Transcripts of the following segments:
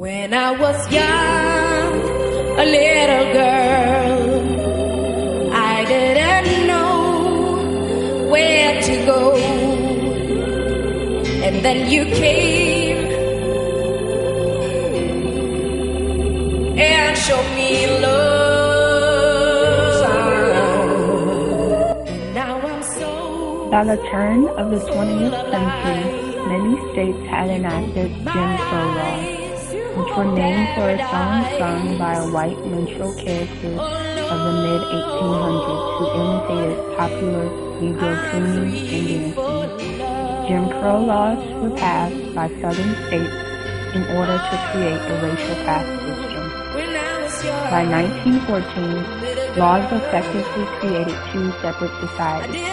When I was young, a little girl, I didn't know where to go. And then you came and showed me love. And now I'm so By the turn of the 20th century, many states had enacted Jim Crow laws, which were named for a song sung by a white minstrel character of the mid-1800s who imitated popular Negro tuning and dancing. Jim Crow laws were passed by southern states in order to create a racial caste system. By 1914, laws effectively created two separate societies,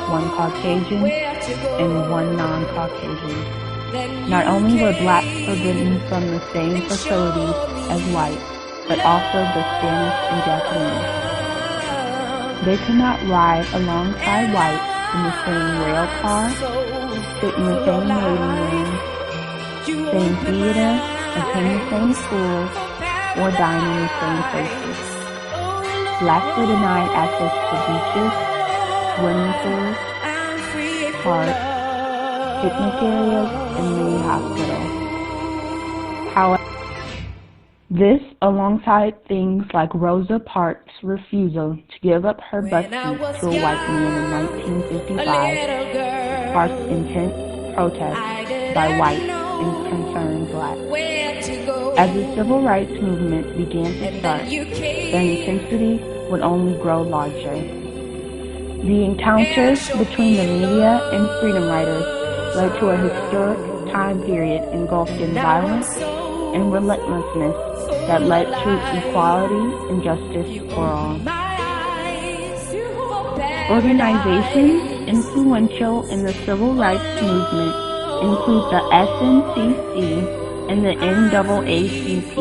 one Caucasian and one non-Caucasian. Not only were blacks forbidden from the same facilities as whites, but also the Spanish and Japanese. They could not ride alongside whites in the same rail car, sit in the same waiting room, same theater, attend the same schools, or dine in the same places. Blacks were denied access to beaches, swimming pools, parks, picnic areas, and many hospitals. However, this, alongside things like Rosa Parks' refusal to give up her butt seat to a white man in 1955, sparked intense protests by whites and concerned blacks. As the civil rights movement began to start, the intensity would only grow larger. The encounters between the media and freedom riders led to a historic time period engulfed in violence and relentlessness that led to equality and justice for all. Organizations influential in the civil rights movement include the SNCC and the NAACP.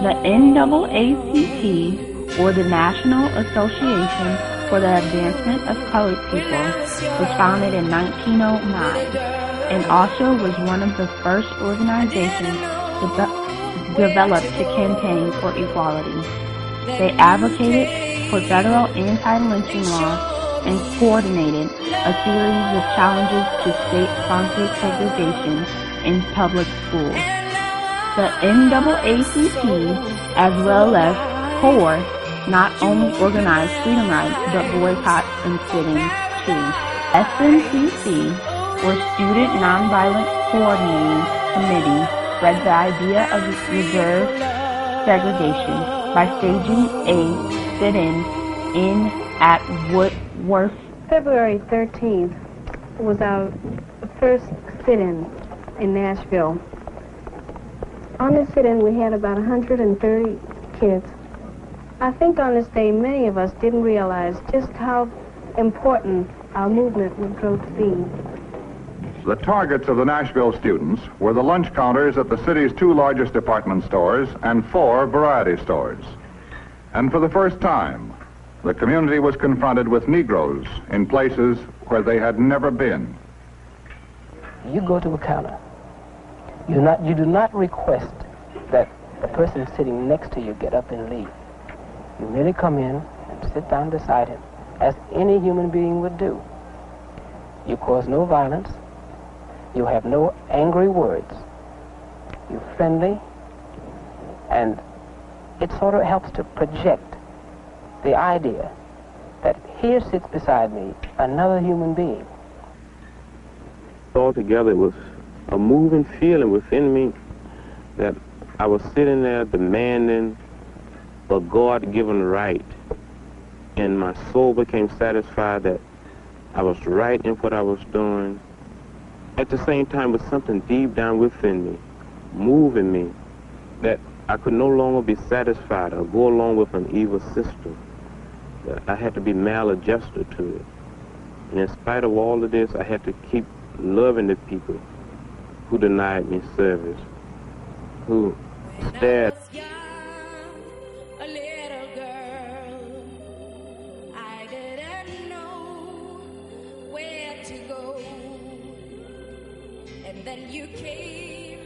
The NAACP, or the National Association for the Advancement of Colored People, was founded in 1909 and also was one of the first organizations developed to campaign for equality. They advocated for federal anti-lynching laws and coordinated a series of challenges to state-sponsored segregation in public schools. The NAACP, as well as CORE, not only organized freedom rides, but boycotts and sit-ins too. SNCC, or Student Nonviolent Coordinating Committee, spread the idea of reserve segregation by staging a sit-in at Woodworth. February 13th was our first sit-in Nashville. On this sit-in, we had about 130 kids. I think on this day, many of us didn't realize just how important our movement would grow to be. The targets of the Nashville students were the lunch counters at the city's two largest department stores and 4 variety stores. And for the first time, the community was confronted with Negroes in places where they had never been. You go to a counter. You do not request that the person sitting next to you get up and leave. You merely come in and sit down beside him, as any human being would do. You cause no violence. You have no angry words. You're friendly, and it sort of helps to project the idea that here sits beside me another human being. Altogether, it was a moving feeling within me that I was sitting there demanding a God-given right, and my soul became satisfied that I was right in what I was doing. At the same time, with something deep down within me, moving me, that I could no longer be satisfied or go along with an evil system. That I had to be maladjusted to it. And in spite of all of this, I had to keep loving the people who denied me service, who stared. And then you came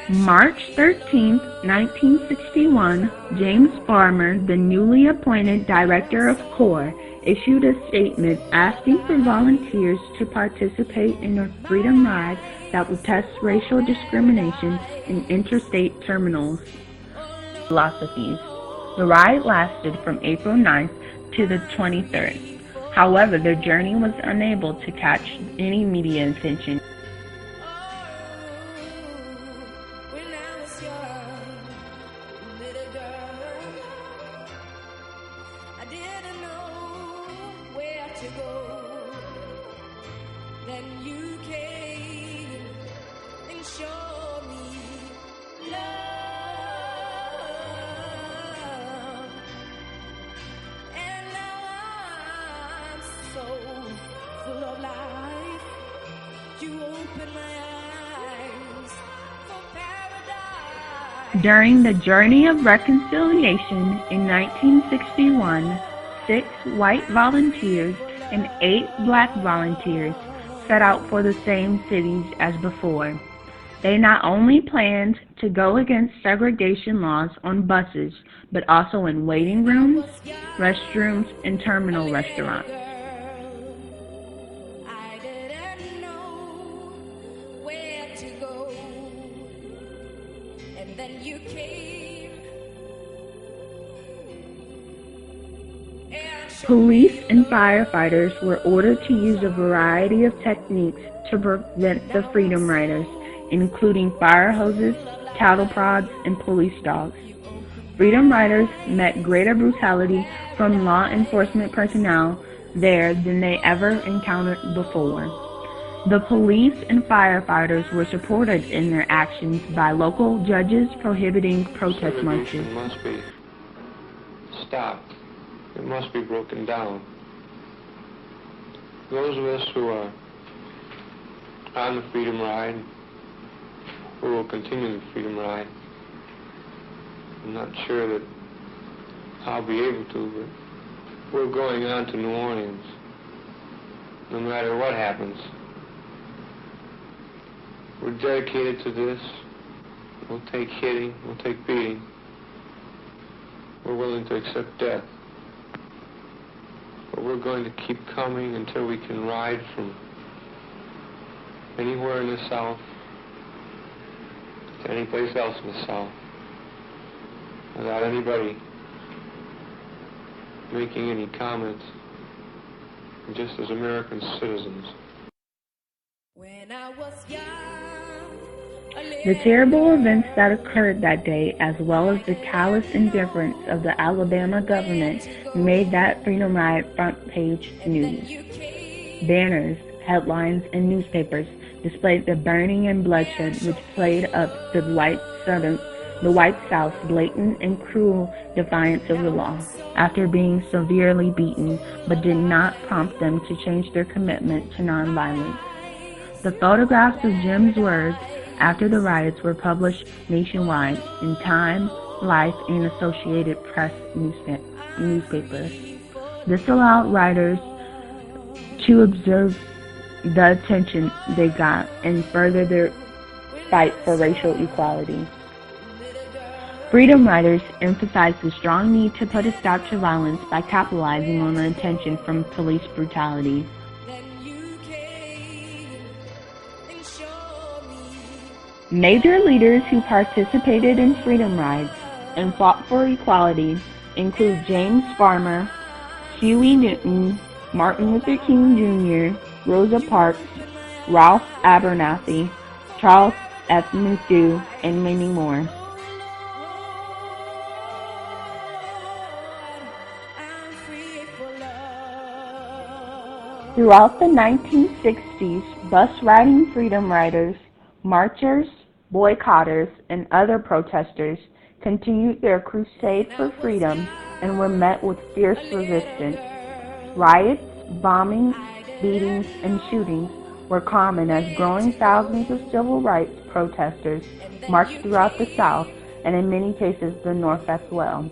March 13, 1961, James Farmer, the newly appointed director of CORE, issued a statement asking for volunteers to participate in a freedom ride that would test racial discrimination in interstate terminals. Philosophies. The ride lasted from April 9th to the 23rd. However, their journey was unable to catch any media attention. When I was young, little girl, I didn't know where to go. Then you came and showed me love. And now I'm so full of life. You opened my eyes for paradise. During the Journey of Reconciliation in 1961, 6 white volunteers and 8 black volunteers set out for the same cities as before. They not only planned to go against segregation laws on buses, but also in waiting rooms, restrooms, and terminal restaurants. I didn't know where to go, and then you came and showed Police and firefighters were ordered to use a variety of techniques to prevent the Freedom Riders, including fire hoses, cattle prods, and police dogs. Freedom Riders met greater brutality from law enforcement personnel there than they ever encountered before. The police and firefighters were supported in their actions by local judges prohibiting protest marches. Segregation must be stopped. It must be broken down. Those of us who are on the Freedom Ride, who will continue the Freedom Ride, I'm not sure that I'll be able to, but we're going on to New Orleans, no matter what happens. We're dedicated to this. We'll take hitting, we'll take beating. We're willing to accept death. But we're going to keep coming until we can ride from anywhere in the South to any place else in the South without anybody making any comments, just as American citizens. when I was young. The terrible events that occurred that day, as well as the callous indifference of the Alabama government, made that Freedom Ride front page news. Banners, headlines, and newspapers displayed the burning and bloodshed which played up the white South's blatant and cruel defiance of the law, after being severely beaten, but did not prompt them to change their commitment to nonviolence. The photographs of Jim's words after the riots were published nationwide in Time, Life, and Associated Press newspapers. This allowed writers to observe the attention they got and further their fight for racial equality. Freedom Riders emphasized the strong need to put a stop to violence by capitalizing on the attention from police brutality. Major leaders who participated in Freedom Rides and fought for equality include James Farmer, Huey Newton, Martin Luther King Jr., Rosa Parks, Ralph Abernathy, Charles F. Muthue, and many more. Throughout the 1960s, bus riding Freedom Riders, marchers, boycotters, and other protesters continued their crusade for freedom and were met with fierce resistance. Riots, bombings, beatings, and shootings were common as growing thousands of civil rights protesters marched throughout the South and in many cases the North as well.